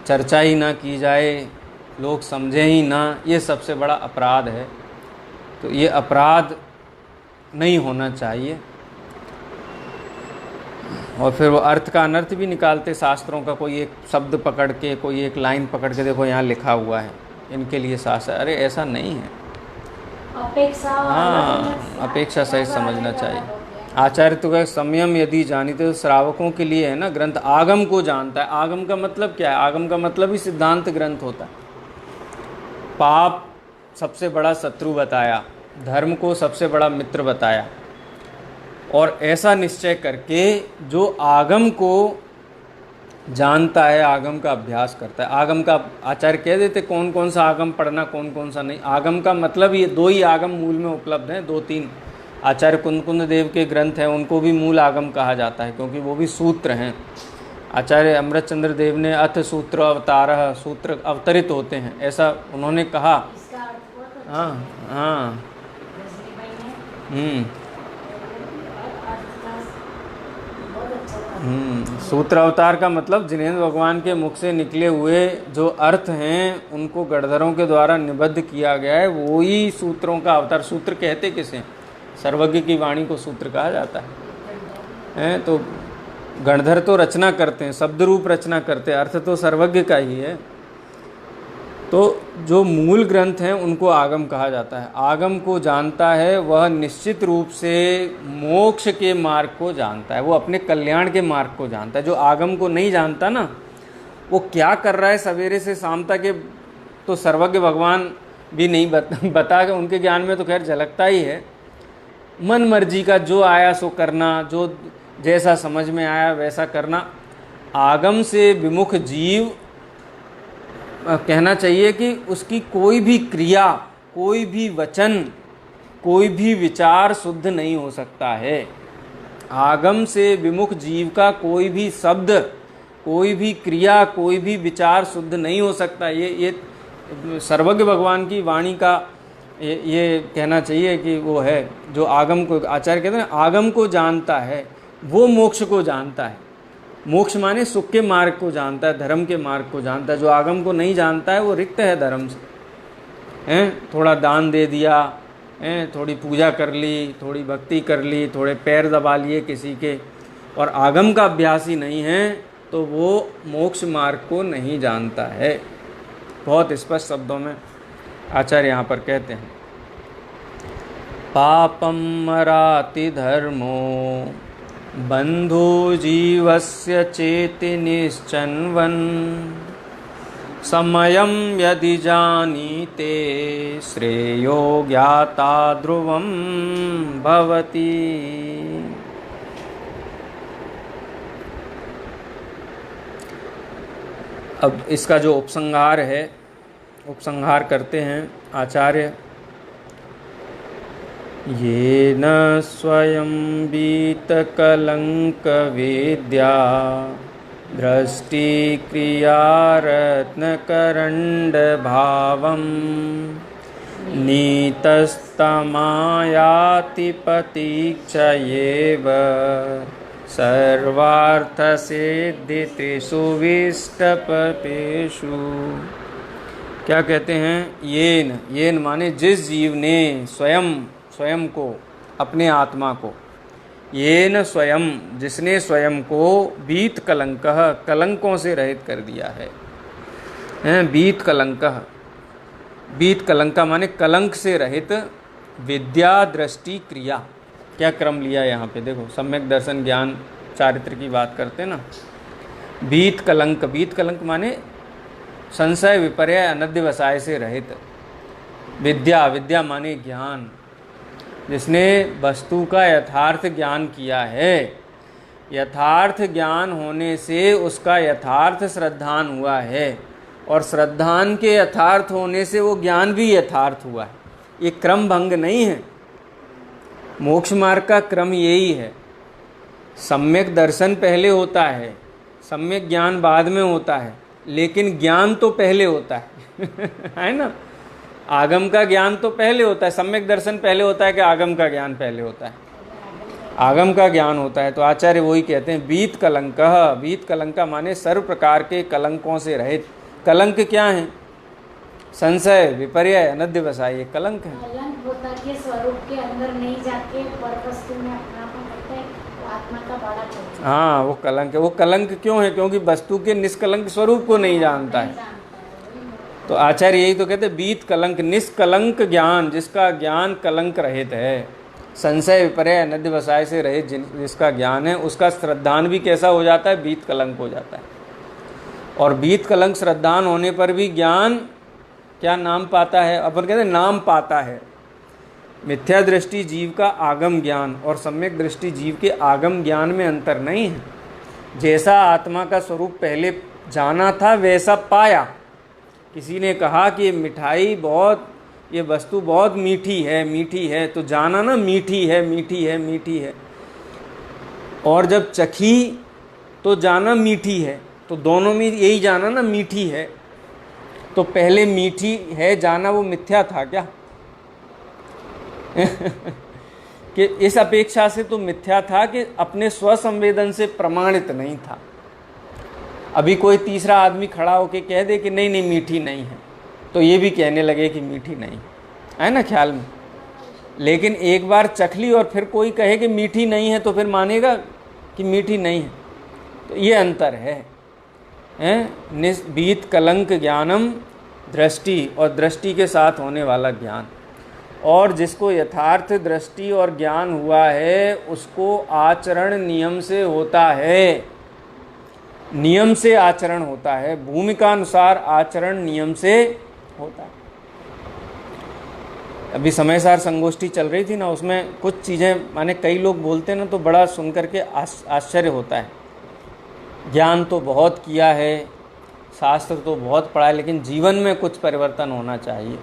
Speaker 1: चर्चा ही ना की जाए, लोग समझें ही ना, ये सबसे बड़ा अपराध है। तो ये अपराध नहीं होना चाहिए। और फिर वो अर्थ का अनर्थ भी निकालते शास्त्रों का, कोई एक शब्द पकड़ के, कोई एक लाइन पकड़ के, देखो यहाँ लिखा हुआ है इनके लिए शास्त्र, अरे ऐसा नहीं है।
Speaker 2: अपेक्षा,
Speaker 1: हाँ, अपेक्षा सहित समझना चाहिए। आचार्य तो कहे संयम यदि जानिते, तो श्रावकों के लिए है ना ग्रंथ, आगम को जानता है। आगम का मतलब क्या है? आगम का मतलब ही सिद्धांत ग्रंथ होता है। पाप सबसे बड़ा शत्रु बताया, धर्म को सबसे बड़ा मित्र बताया, और ऐसा निश्चय करके जो आगम को जानता है, आगम का अभ्यास करता है। आगम का आचार्य कह देते कौन कौन सा आगम पढ़ना, कौन कौन सा नहीं। आगम का मतलब ये 2 ही आगम मूल में उपलब्ध हैं, 2-3 आचार्य कुंद देव के ग्रंथ हैं, उनको भी मूल आगम कहा जाता है, क्योंकि वो भी सूत्र हैं। आचार्य अमृतचंद्र देव ने अथ सूत्र अवतारः, सूत्र अवतरित होते हैं, ऐसा उन्होंने कहा।
Speaker 2: इसका अर्थ बहुत अच्छा
Speaker 1: हाँ
Speaker 2: है।
Speaker 1: हाँ
Speaker 2: रजनी भाई ने अर्थ का बहुत अच्छा था।
Speaker 1: सूत्र अवतार का मतलब जिनेंद्र भगवान के मुख से निकले हुए जो अर्थ हैं उनको गणधरों के द्वारा निबद्ध किया गया है, वो ही सूत्रों का अवतार। सूत्र कहते किसे? सर्वज्ञ की वाणी को सूत्र कहा जाता है। तो गणधर तो रचना करते हैं, शब्द रूप रचना करते हैं, अर्थ तो सर्वज्ञ का ही है। तो जो मूल ग्रंथ हैं उनको आगम कहा जाता है। आगम को जानता है वह निश्चित रूप से मोक्ष के मार्ग को जानता है, वो अपने कल्याण के मार्ग को जानता है। जो आगम को नहीं जानता ना, वो क्या कर रहा है सवेरे से शाम तक, के तो सर्वज्ञ भगवान भी नहीं बता के, उनके ज्ञान में तो खैर झलकता ही है। मन मर्जी का जो आया सो करना, जो जैसा समझ में आया वैसा करना। आगम से विमुख जीव कहना चाहिए कि उसकी कोई भी क्रिया, कोई भी वचन, कोई भी विचार शुद्ध नहीं हो सकता है। आगम से विमुख जीव का कोई भी शब्द, कोई भी क्रिया, कोई भी विचार शुद्ध नहीं हो सकता। ये सर्वज्ञ भगवान की वाणी का ये कहना चाहिए कि वो है जो आगम को, आचार्य कहते हैं आगम को जानता है वो मोक्ष को जानता है। मोक्ष माने सुख के मार्ग को जानता है, धर्म के मार्ग को जानता है। जो आगम को नहीं जानता है वो रिक्त है धर्म से, हैं। थोड़ा दान दे दिया, हैं, थोड़ी पूजा कर ली, थोड़ी भक्ति कर ली, थोड़े पैर दबा लिए किसी के, और आगम का अभ्यास ही नहीं है, तो वो मोक्ष मार्ग को नहीं जानता है। बहुत स्पष्ट शब्दों में आचार्य यहाँ पर कहते हैं, पापम मराति धर्मो बंधु जीवस्य चेति निश्चन्वन् समयं यदि जानीते श्रेयो ज्ञाता ध्रुवं भवति। अब इसका जो उपसंहार है, उपसंहार करते हैं आचार्य, ये न स्वयं बीतकलंक विद्या दृष्टि क्रियारत्नकरण्ड भावं नीतस्तमायाति प्रतीक्षयेव सर्वार्थसिद्धित्रिषु विष्टपपेषु। क्या कहते हैं? येन माने जिस जीव ने स्वयं को, अपने आत्मा को, येन स्वयं, जिसने स्वयं को बीत कलंकः, कलंकों से रहित कर दिया है। बीत कलंकः, बीत कलंका माने कलंक से रहित, विद्या दृष्टि क्रिया। क्या क्रम लिया यहाँ पे देखो, सम्यक दर्शन ज्ञान चारित्र की बात करते हैं ना। बीत कलंक माने संशय विपर्य अनध्यवसाय से रहित। विद्या माने ज्ञान, जिसने वस्तु का यथार्थ ज्ञान किया है। यथार्थ ज्ञान होने से उसका यथार्थ श्रद्धान हुआ है, और श्रद्धान के यथार्थ होने से वो ज्ञान भी यथार्थ हुआ है। ये क्रम भंग नहीं है। मोक्ष मार्ग का क्रम यही है। सम्यक दर्शन पहले होता है, सम्यक ज्ञान बाद में होता है, लेकिन ज्ञान तो पहले होता है है ना। आगम का ज्ञान तो पहले होता है, सम्यक दर्शन पहले होता है कि आगम का ज्ञान पहले होता है? आगम का ज्ञान होता है। तो आचार्य वही कहते हैं बीत कलंक। बीत कलंक माने सर्व प्रकार के कलंकों से रहित। कलंक क्या है? संशय, विपर्य, अनध्यवसाय, ये कलंक है।
Speaker 2: कलंक होता के स्वरूप के अंदर नहीं जाके पर वस्तु में अपनापन करता है, वो आत्मा का बड़ा चलता है।
Speaker 1: हाँ, वो कलंक है। वो कलंक क्यों है? क्योंकि वस्तु के निष्कलंक स्वरूप को नहीं जानता है। तो आचार्य यही तो कहते हैं बीत कलंक, निष्कलंक ज्ञान, जिसका ज्ञान कलंक रहित है, संशय विपर्य अनध्यवसाय से रहित जिसका ज्ञान है, उसका श्रद्धान भी कैसा हो जाता है? बीत कलंक हो जाता है। और बीत कलंक श्रद्धान होने पर भी ज्ञान क्या नाम पाता है? अपन कहते हैं नाम पाता है। मिथ्या दृष्टि जीव का आगम ज्ञान और सम्यक दृष्टि जीव के आगम ज्ञान में अंतर नहीं है। जैसा आत्मा का स्वरूप पहले जाना था वैसा पाया। किसी ने कहा कि ये मिठाई बहुत, ये वस्तु बहुत मीठी है, तो जाना ना मीठी है। और जब चखी तो जाना मीठी है, तो दोनों में यही जाना ना मीठी है। तो पहले मीठी है जाना वो मिथ्या था क्या? कि इस अपेक्षा से तो मिथ्या था कि अपने स्वसंवेदन से प्रमाणित नहीं था। अभी कोई तीसरा आदमी खड़ा होकर कह दे कि नहीं मीठी नहीं है, तो ये भी कहने लगे कि मीठी नहीं है ना ख्याल में। लेकिन एक बार चख ली और फिर कोई कहे कि मीठी नहीं है तो फिर मानेगा कि मीठी नहीं है। तो ये अंतर है। बीत कलंक ज्ञानम दृष्टि, और दृष्टि के साथ होने वाला ज्ञान। और जिसको यथार्थ दृष्टि और ज्ञान हुआ है उसको आचरण नियम से होता है। नियम से आचरण होता है, भूमिका अनुसार आचरण नियम से होता है। अभी समय सार संगोष्ठी चल रही थी ना, उसमें कुछ चीज़ें माने कई लोग बोलते हैं ना तो बड़ा सुन करके आश्चर्य होता है। ज्ञान तो बहुत किया है, शास्त्र तो बहुत पढ़ा है, लेकिन जीवन में कुछ परिवर्तन होना चाहिए।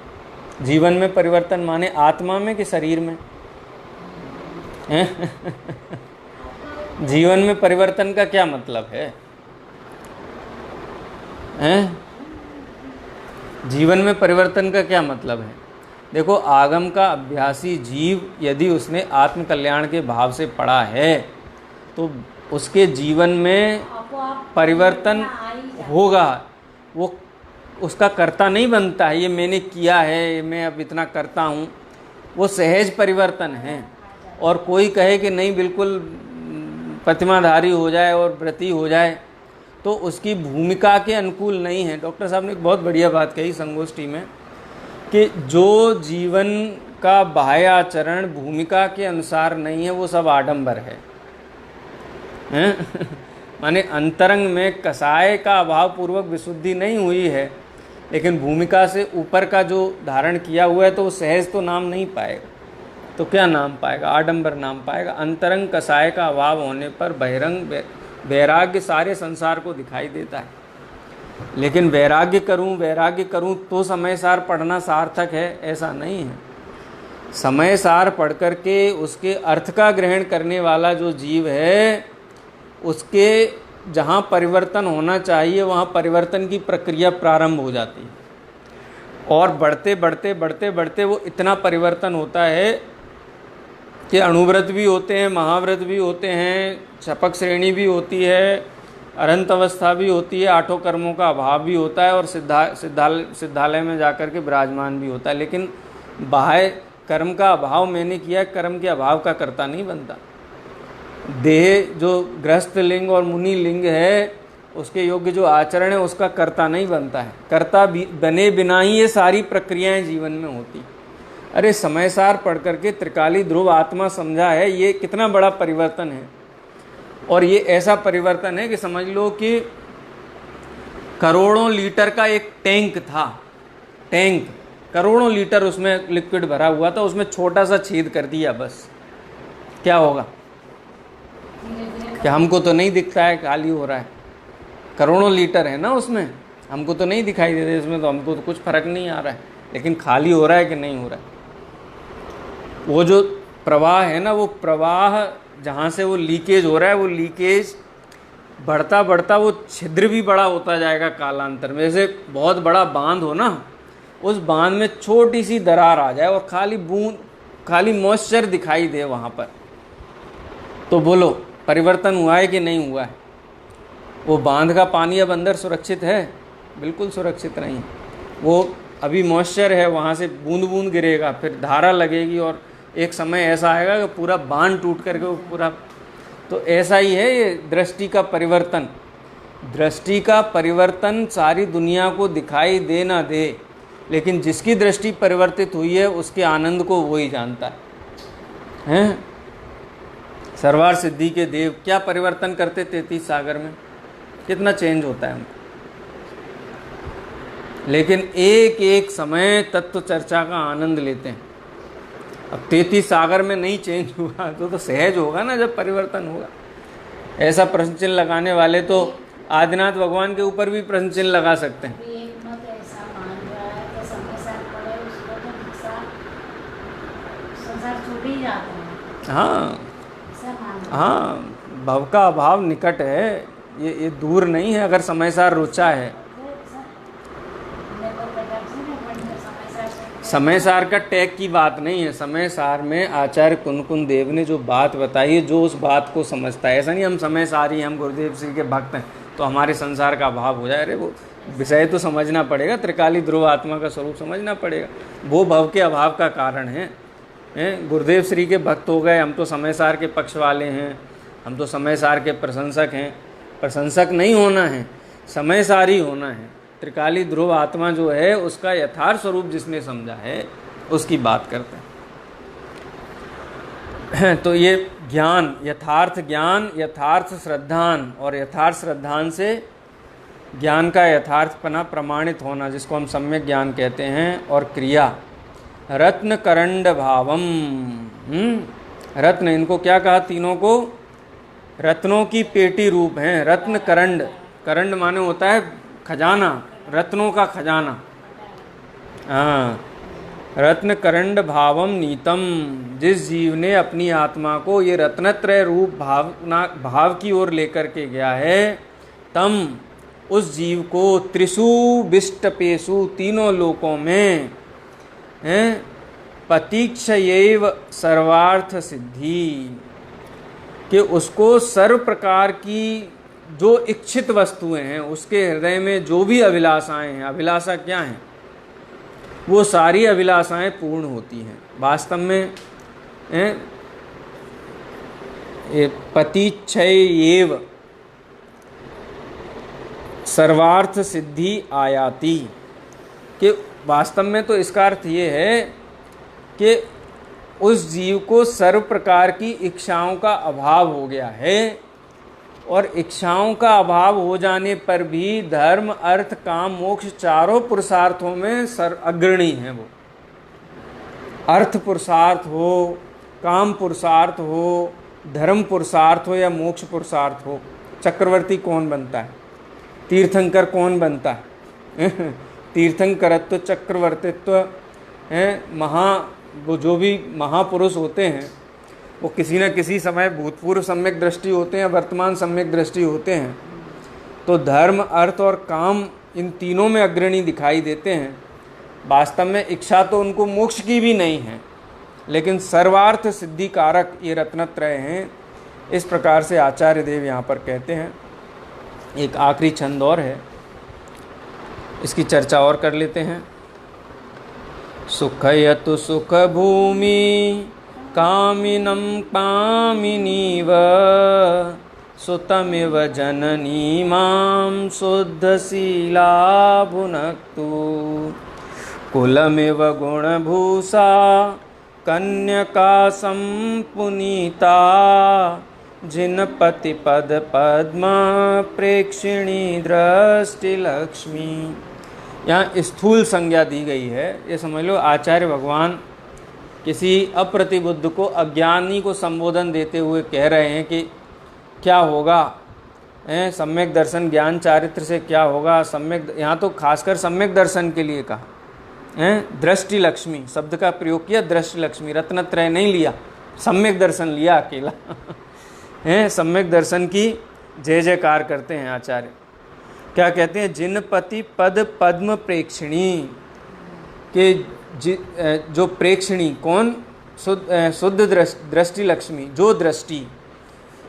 Speaker 1: जीवन में परिवर्तन माने आत्मा में कि शरीर में? जीवन में परिवर्तन का क्या मतलब है? जीवन में परिवर्तन का क्या मतलब है? देखो, आगम का अभ्यासी जीव यदि उसने आत्म कल्याण के भाव से पढ़ा है तो उसके जीवन में परिवर्तन होगा। वो उसका कर्ता नहीं बनता है, ये मैंने किया है, मैं अब इतना करता हूँ, वो सहज परिवर्तन है। और कोई कहे कि नहीं बिल्कुल प्रतिमाधारी हो जाए और व्रती हो जाए तो उसकी भूमिका के अनुकूल नहीं है। डॉक्टर साहब ने एक बहुत बढ़िया बात कही संगोष्ठी में कि जो जीवन का बाह्य आचरण भूमिका के अनुसार नहीं है वो सब आडंबर है। माने अंतरंग में कसाय का अभाव पूर्वक विशुद्धि नहीं हुई है, लेकिन भूमिका से ऊपर का जो धारण किया हुआ है तो वो सहज तो नाम नहीं पाएगा। तो क्या नाम पाएगा? आडंबर नाम पाएगा। अंतरंग कसाय का अभाव होने पर बहिरंग वैराग्य सारे संसार को दिखाई देता है। लेकिन वैराग्य करूं तो समय सार पढ़ना सार्थक है, ऐसा नहीं है। समय सार पढ़ करके उसके अर्थ का ग्रहण करने वाला जो जीव है उसके जहाँ परिवर्तन होना चाहिए वहाँ परिवर्तन की प्रक्रिया प्रारंभ हो जाती है। और बढ़ते वो इतना परिवर्तन होता है कि अणुव्रत भी होते हैं, महाव्रत भी होते हैं, शपक श्रेणी भी होती है, अरंत अवस्था भी होती है, आठों कर्मों का अभाव भी होता है और सिद्धालय में जाकर के विराजमान भी होता है। लेकिन बाह्य कर्म का अभाव मैंने किया, कर्म के अभाव का कर्ता नहीं बनता। देह जो गृहस्थ लिंग और मुनि लिंग है उसके योग्य जो आचरण है उसका कर्ता नहीं बनता है। कर्ता बने बिना ही ये सारी प्रक्रियाएं जीवन में होती। अरे समय सार पढ़ करके त्रिकाली ध्रुव आत्मा समझा है, ये कितना बड़ा परिवर्तन है। और ये ऐसा परिवर्तन है कि समझ लो कि करोड़ों लीटर का एक टैंक था, टैंक करोड़ों लीटर उसमें लिक्विड भरा हुआ था, उसमें छोटा सा छेद कर दिया, बस क्या होगा? कि हमको तो नहीं दिखता है खाली हो रहा है, करोड़ों लीटर है ना उसमें, हमको तो नहीं दिखाई देते, इसमें तो हमको तो कुछ फर्क नहीं आ रहा है, लेकिन खाली हो रहा है कि नहीं हो रहा है। वो जो प्रवाह है ना, वो प्रवाह जहाँ से वो लीकेज हो रहा है, वो लीकेज बढ़ता बढ़ता वो छिद्र भी बड़ा होता जाएगा कालांतर में। जैसे बहुत बड़ा बांध हो ना, उस बांध में छोटी सी दरार आ जाए और खाली बूंद, खाली मॉइस्चर दिखाई दे वहाँ पर, तो बोलो परिवर्तन हुआ है कि नहीं हुआ है? वो बांध का पानी अब अंदर सुरक्षित है? बिल्कुल सुरक्षित नहीं है। वो अभी मॉइस्चर है, वहाँ से बूंद बूंद गिरेगा, फिर धारा लगेगी और एक समय ऐसा आएगा कि पूरा बांध टूट करके वो पूरा। तो ऐसा ही है ये दृष्टि का परिवर्तन। दृष्टि का परिवर्तन सारी दुनिया को दिखाई दे ना दे, लेकिन जिसकी दृष्टि परिवर्तित हुई है उसके आनंद को वो ही जानता है। सर्वार सिद्धि के देव क्या परिवर्तन करते 33 सागर में, कितना चेंज होता है उनको। लेकिन एक एक समय तत्व चर्चा का आनंद लेते हैं। अब 33 सागर में नहीं चेंज हुआ तो सहज होगा ना जब परिवर्तन होगा। ऐसा प्रश्न चिन्ह लगाने वाले तो आदिनाथ भगवान के ऊपर भी प्रश्न चिन्ह लगा सकते हैं।
Speaker 2: अभी एक मत ऐसा मान रहा है कि समय साथ पड़े उसको तो दीक्षा संसार छूट ही जाता है।
Speaker 1: हाँ
Speaker 2: ऐसा मान रहा है।
Speaker 1: हाँ, भव का अभाव निकट है, ये दूर नहीं है अगर समय सार रुचा है। समय सार का टैग की बात नहीं है। समय सार में आचार्य कुनकुन देव ने जो बात बताई है, जो उस बात को समझता है, ऐसा नहीं हम समय सारी हम गुरुदेव श्री के भक्त हैं तो हमारे संसार का अभाव हो जाए। अरे वो विषय तो समझना पड़ेगा, त्रिकाली ध्रुव आत्मा का स्वरूप समझना पड़ेगा। वो भव के अभाव का कारण है। गुरुदेव श्री के भक्त हो गए, हम तो समय सार के पक्ष वाले हैं, हम तो समय सार के प्रशंसक हैं। प्रशंसक नहीं होना है, समय सारी होना है। त्रिकाली ध्रुव आत्मा जो है उसका यथार्थ स्वरूप जिसने समझा है उसकी बात करते हैं। तो ये ज्ञान, यथार्थ श्रद्धान, और यथार्थ श्रद्धान से ज्ञान का यथार्थपना प्रमाणित होना, जिसको हम सम्यक ज्ञान कहते हैं। और क्रिया रत्न करंड भावम। रत्न, इनको क्या कहा? तीनों को रत्नों की पेटी रूप हैं। रत्न करंड, करंड माने होता है खजाना, रत्नों का खजाना। हाँ, रत्न करंड भावम नीतम। जिस जीव ने अपनी आत्मा को ये रत्नत्रय रूप भाव की ओर लेकर के गया है, तम उस जीव को त्रिषु विष्टपेषु, तीनों लोकों में पतीक्षयैव सर्वार्थ सिद्धि, कि उसको सर्व प्रकार की जो इच्छित वस्तुएं हैं, उसके हृदय में जो भी अभिलाषाएं हैं, अभिलाषा क्या हैं? वो सारी अभिलाषाएं पूर्ण होती हैं। वास्तव में पतिच्छयैव सर्वार्थ सिद्धि आयाति, कि वास्तव में तो इसका अर्थ ये है कि उस जीव को सर्व प्रकार की इच्छाओं का अभाव हो गया है, और इच्छाओं का अभाव हो जाने पर भी धर्म अर्थ काम मोक्ष चारों पुरुषार्थों में अग्रणी है। वो अर्थ पुरुषार्थ हो, काम पुरुषार्थ हो, धर्म पुरुषार्थ हो या मोक्ष पुरुषार्थ हो, चक्रवर्ती कौन बनता है? तीर्थंकर कौन बनता है? तीर्थंकरत्व, चक्रवर्तित्व वो जो भी महापुरुष होते हैं वो किसी न किसी समय भूतपूर्व सम्यक दृष्टि होते हैं, वर्तमान सम्यक दृष्टि होते हैं। तो धर्म अर्थ और काम इन तीनों में अग्रणी दिखाई देते हैं। वास्तव में इच्छा तो उनको मोक्ष की भी नहीं है, लेकिन सर्वार्थ सिद्धि कारक ये रत्नत्रय हैं। इस प्रकार से आचार्य देव यहाँ पर कहते हैं। एक आखिरी छंद और है, इसकी चर्चा और कर लेते हैं। सुखयतु सुख भूमि कामिनं कामिनीव, सुतमिव जननी मां शुद्धशीला भुनक्तु, कुलमिव गुणभूषा कन्यका संपुनीता, जिनपति पद पद्म प्रेक्षिणी दृष्टिलक्ष्मी। यहाँ स्थूल संज्ञा दी गई है। ये समझ लो आचार्य भगवान किसी अप्रतिबुद्ध को, अज्ञानी को संबोधन देते हुए कह रहे हैं कि क्या होगा, सम्यक दर्शन ज्ञान चारित्र से क्या होगा। सम्यक, यहाँ तो खासकर सम्यक दर्शन के लिए कहा। दृष्टि लक्ष्मी शब्द का प्रयोग किया, दृष्टि लक्ष्मी, रत्नत्रय नहीं लिया, सम्यक दर्शन लिया अकेला। सम्यक दर्शन की जय जयकार करते हैं आचार्य। क्या कहते हैं? जिनपति पद पद्म प्रेक्षिणी, के जो प्रेक्षिणी कौन? शुद्ध दृष्टि लक्ष्मी, जो दृष्टि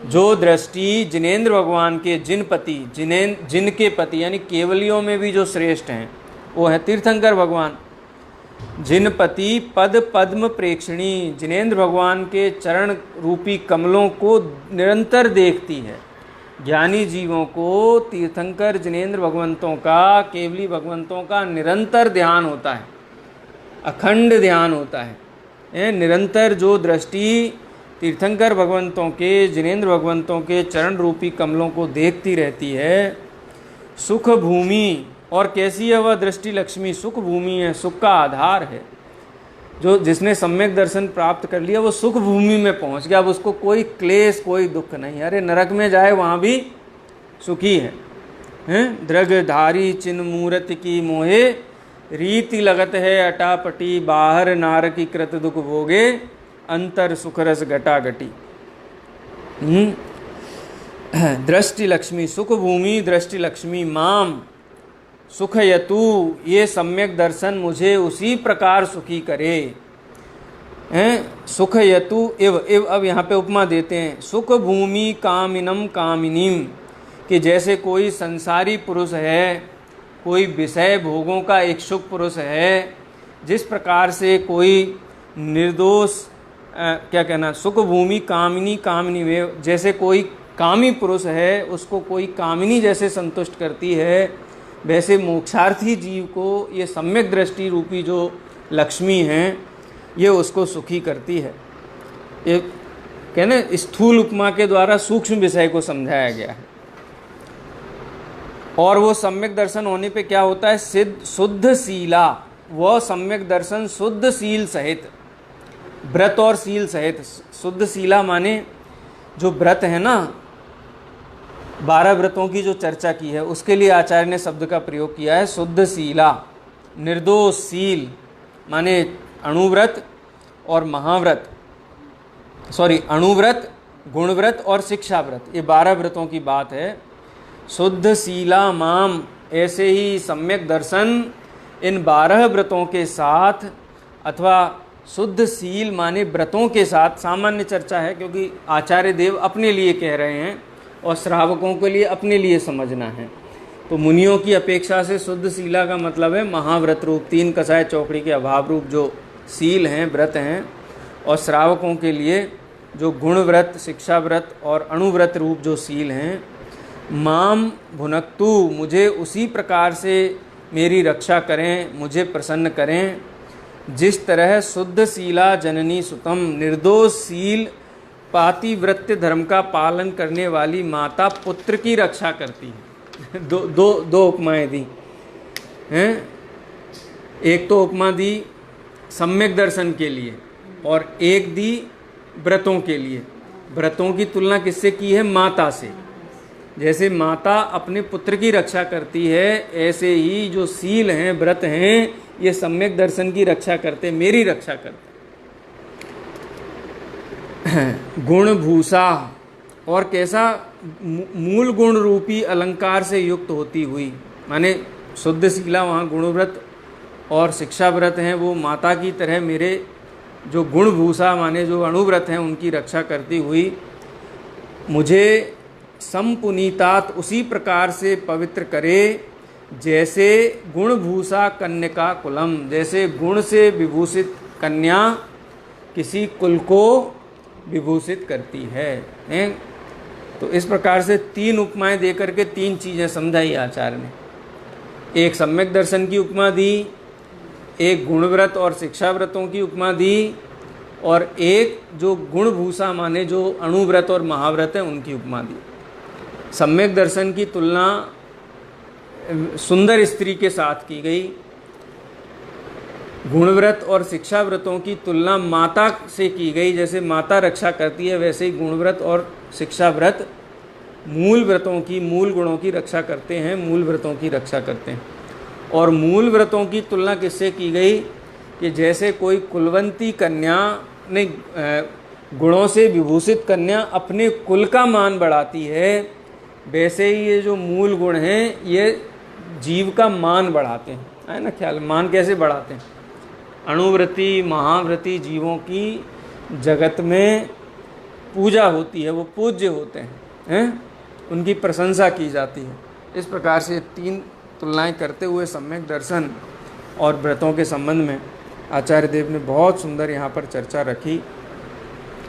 Speaker 1: जो दृष्टि जिनेंद्र भगवान के जिनके पति यानी केवलियों में भी जो श्रेष्ठ हैं वो है तीर्थंकर भगवान। जिनपति पद पद्म प्रेक्षणी, जिनेंद्र भगवान के चरण रूपी कमलों को निरंतर देखती है। ज्ञानी जीवों को तीर्थंकर जिनेंद्र भगवंतों का, केवली भगवंतों का निरंतर ध्यान होता है, अखंड ध्यान होता है। निरंतर जो दृष्टि तीर्थंकर भगवंतों के, जिनेंद्र भगवंतों के चरण रूपी कमलों को देखती रहती है। सुख भूमि, और कैसी है वह दृष्टि लक्ष्मी? सुख भूमि है, सुख का आधार है। जो जिसने सम्यक दर्शन प्राप्त कर लिया वो सुख भूमि में पहुंच गया। अब उसको कोई क्लेश, कोई दुख नहीं। अरे नरक में जाए वहाँ भी सुखी है। दृगधारी चिन्ह मूर्त की मोहे, रीति लगत है अटापटी, बाहर नार की कृत दुख भोगे, अंतर सुखरस घटा घटी। दृष्टि लक्ष्मी, सुख भूमि दृष्टि लक्ष्मी माम सुखयतु, ये सम्यक दर्शन मुझे उसी प्रकार सुखी करे। सुखयतु इव अब यहाँ पे उपमा देते हैं। सुख भूमि कामिनम कामिनीम, कि जैसे कोई संसारी पुरुष है, कोई विषय भोगों का इच्छुक पुरुष है, जिस प्रकार से कोई निर्दोष क्या कहना, सुख भूमि कामिनी कामिनी में, जैसे कोई कामी पुरुष है उसको कोई कामिनी जैसे संतुष्ट करती है, वैसे मोक्षार्थी जीव को ये सम्यक दृष्टि रूपी जो लक्ष्मी हैं ये उसको सुखी करती है। ये कहने स्थूल उपमा के द्वारा सूक्ष्म विषय को समझाया गया है। और वो सम्यक दर्शन होने पे क्या होता है? शुद्ध शीला, वह सम्यक दर्शन शुद्ध शील सहित, व्रत और शील सहित। शुद्ध शीला माने जो व्रत है ना, 12 व्रतों की जो चर्चा की है उसके लिए आचार्य ने शब्द का प्रयोग किया है शुद्ध शीला। निर्दोष शील माने अणुव्रत और महाव्रत, अणुव्रत, गुणव्रत और शिक्षा व्रत, ये 12 व्रतों की बात है। शुद्ध शीला माम, ऐसे ही सम्यक दर्शन इन 12 व्रतों के साथ, अथवा शुद्ध शील माने व्रतों के साथ, सामान्य चर्चा है क्योंकि आचार्य देव अपने लिए कह रहे हैं और श्रावकों के लिए अपने लिए समझना है। तो मुनियों की अपेक्षा से शुद्ध शीला का मतलब है महाव्रत रूप, 3 कसाय चौकड़ी के अभाव रूप जो शील हैं, व्रत हैं, और श्रावकों के लिए जो गुण व्रत, शिक्षा व्रत और अणुव्रत रूप जो शील हैं। माम भुनक्तु, मुझे उसी प्रकार से मेरी रक्षा करें, मुझे प्रसन्न करें जिस तरह शुद्ध शीला जननी सुतम, निर्दोष शील पातिव्रत्य धर्म का पालन करने वाली माता पुत्र की रक्षा करती है। दो उपमाएं दी हैं। एक तो उपमा दी सम्यक दर्शन के लिए और एक दी व्रतों के लिए। व्रतों की तुलना किससे की है? माता से। जैसे माता अपने पुत्र की रक्षा करती है, ऐसे ही जो शील हैं, व्रत हैं, ये सम्यक दर्शन की रक्षा करते, मेरी रक्षा करते। गुण भूषा, और कैसा? मूल गुण रूपी अलंकार से युक्त होती हुई, माने शुद्ध शीला वहाँ गुणव्रत और शिक्षा व्रत हैं, वो माता की तरह मेरे जो गुण भूषा माने जो अणुव्रत हैं उनकी रक्षा करती हुई मुझे संपुनीतात उसी प्रकार से पवित्र करे जैसे गुणभूषा कन्या कुलम, जैसे गुण से विभूषित कन्या किसी कुल को विभूषित करती है। तो इस प्रकार से 3 उपमाएं देकर के 3 चीज़ें समझाई आचार्य ने। एक सम्यक दर्शन की उपमा दी, एक गुणव्रत और शिक्षा व्रतों की उपमा दी, और एक जो गुणभूषा माने जो अणुव्रत और महाव्रत है उनकी उपमा दी। सम्यक दर्शन की तुलना सुंदर स्त्री के साथ की गई, गुणव्रत और शिक्षा व्रतों की तुलना माता से की गई। जैसे माता रक्षा करती है वैसे ही गुणव्रत और शिक्षा व्रत मूल व्रतों की, मूल गुणों की रक्षा करते हैं, मूल व्रतों की रक्षा करते हैं। और मूल व्रतों की तुलना किससे की गई कि जैसे कोई कुलवंती कन्या नहीं, गुणों से विभूषित कन्या अपने कुल का मान बढ़ाती है, वैसे ही ये जो मूल गुण हैं ये जीव का मान बढ़ाते हैं। है ना ख्याल? मान कैसे बढ़ाते हैं? अणुव्रती महाव्रती जीवों की जगत में पूजा होती है, वो पूज्य होते हैं, उनकी प्रशंसा की जाती है। इस प्रकार से 3 तुलनाएं करते हुए सम्यक दर्शन और व्रतों के संबंध में आचार्य देव ने बहुत सुंदर यहाँ पर चर्चा रखी।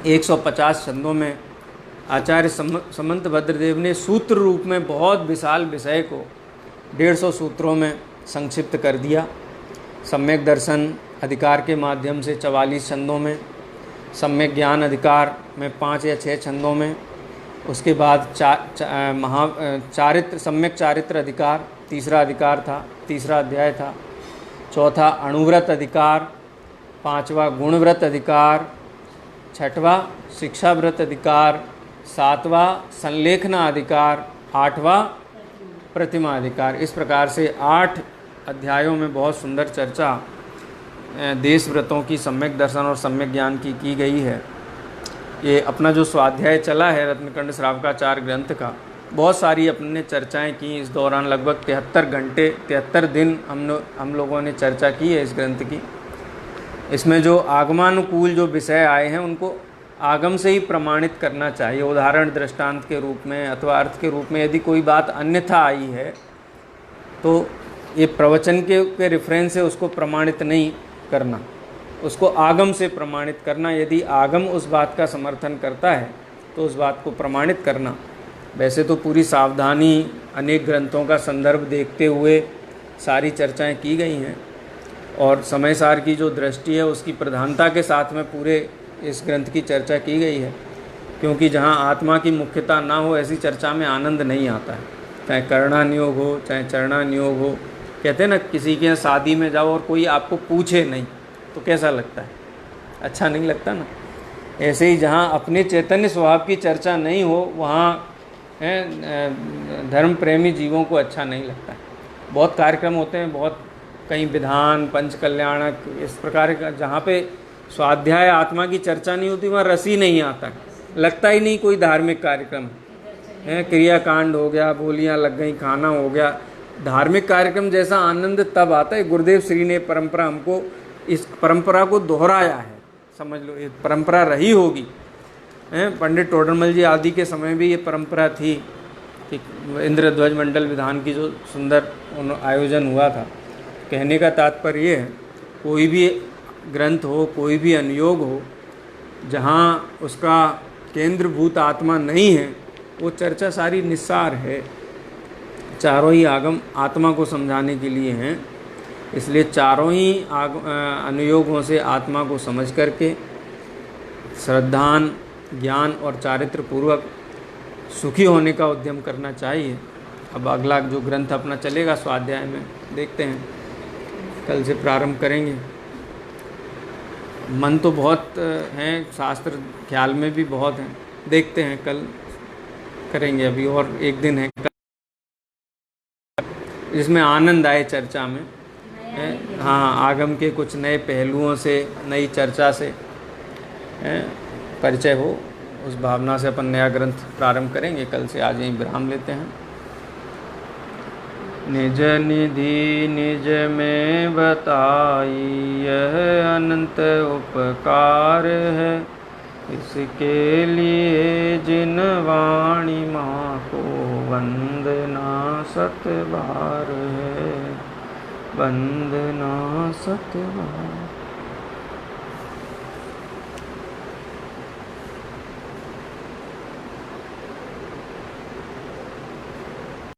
Speaker 1: 150 छंदों में आचार्य समंत भद्रदेव ने सूत्र रूप में बहुत विशाल विषय को 150 सूत्रों में संक्षिप्त कर दिया। सम्यक दर्शन अधिकार के माध्यम से 44 छंदों में, सम्यक ज्ञान अधिकार में 5 या 6 छंदों में, उसके बाद चारित्र सम्यक चारित्र अधिकार तीसरा अधिकार था, तीसरा अध्याय था। चौथा अणुव्रत अधिकार, 5वां गुणव्रत अधिकार, 6वां शिक्षाव्रत अधिकार, 7वां संलेखना अधिकार, 8वां प्रतिमा अधिकार। इस प्रकार से 8 अध्यायों में बहुत सुंदर चर्चा देश व्रतों की, सम्यक दर्शन और सम्यक ज्ञान की गई है। ये अपना जो स्वाध्याय चला है रत्नकंड श्रावकाचार्य ग्रंथ का, बहुत सारी अपने चर्चाएं की इस दौरान। लगभग 73 घंटे 73 दिन हम लोगों ने चर्चा की है इस ग्रंथ की। इसमें जो आगमानुकूल जो विषय आए हैं उनको आगम से ही प्रमाणित करना चाहिए, उदाहरण दृष्टांत के रूप में अथवा अर्थ के रूप में। यदि कोई बात अन्यथा आई है तो ये प्रवचन के रेफरेंस से उसको प्रमाणित नहीं करना, उसको आगम से प्रमाणित करना। यदि आगम उस बात का समर्थन करता है तो उस बात को प्रमाणित करना। वैसे तो पूरी सावधानी अनेक ग्रंथों का संदर्भ देखते हुए सारी चर्चाएं की गई हैं और समय सार की जो दृष्टि है उसकी प्रधानता के साथ में पूरे इस ग्रंथ की चर्चा की गई है, क्योंकि जहाँ आत्मा की मुख्यता ना हो ऐसी चर्चा में आनंद नहीं आता है। चाहे करणानियोग हो चाहे चरणानियोग हो। कहते हैं ना, किसी के यहाँ शादी में जाओ और कोई आपको पूछे नहीं तो कैसा लगता है, अच्छा नहीं लगता ना। ऐसे ही जहाँ अपने चैतन्य स्वभाव की चर्चा नहीं हो वहाँ धर्म प्रेमी जीवों को अच्छा नहीं लगता है। बहुत कार्यक्रम होते हैं, बहुत कहीं विधान पंच कल्याणक इस प्रकार का, जहाँ पे स्वाध्याय आत्मा की चर्चा नहीं होती वहाँ रस ही नहीं आता है, लगता ही नहीं कोई धार्मिक कार्यक्रम है। क्रियाकांड हो गया, बोलियाँ लग गई, खाना हो गया। धार्मिक कार्यक्रम जैसा आनंद तब आता है। गुरुदेव श्री ने परंपरा हमको इस परंपरा को दोहराया है, समझ लो ये परंपरा रही होगी। पंडित टोडरमल जी आदि के समय भी ये परंपरा थी कि इंद्रध्वज मंडल विधान की जो सुंदर आयोजन हुआ था। कहने का तात्पर्य ये है, कोई भी ग्रंथ हो, कोई भी अनुयोग हो, जहाँ उसका केंद्रभूत आत्मा नहीं है वो चर्चा सारी निस्सार है। चारों ही आगम आत्मा को समझाने के लिए हैं, इसलिए चारों ही अनुयोगों से आत्मा को समझ करके श्रद्धान ज्ञान और चारित्र पूर्वक सुखी होने का उद्यम करना चाहिए। अब अगला जो ग्रंथ अपना चलेगा स्वाध्याय में देखते हैं, कल से प्रारंभ करेंगे। मन तो बहुत हैं, शास्त्र ख्याल में भी बहुत हैं, देखते हैं कल करेंगे। अभी और एक दिन है कल, जिसमें आनंद आए चर्चा में। हाँ, आगम के कुछ नए पहलुओं से, नई चर्चा से परिचय हो, उस भावना से अपन नया ग्रंथ प्रारंभ करेंगे कल से। आज यहीं विराम लेते हैं। निज निधि निज में बताई यह अनंत उपकार है, इसके लिए जिन वाणी माँ को वंदना सत बार है, वंदना सत बार।